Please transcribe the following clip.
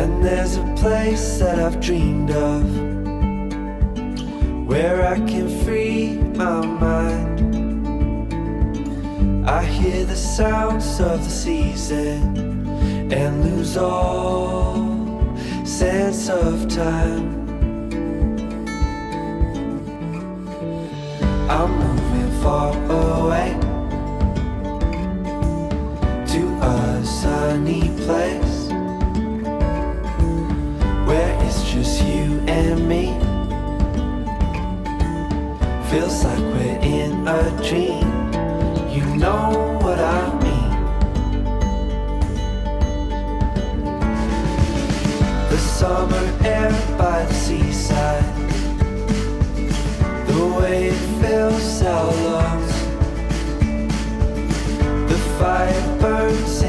And there's a place that I've dreamed of, where I can free my mind. I hear the sounds of the season and lose all sense of time. I'm moving far away to a sunny place where it's just you and me. Feels like we're in a dream. You know what I mean. The summer air by the seaside, the way it fills our lungs. The fire burns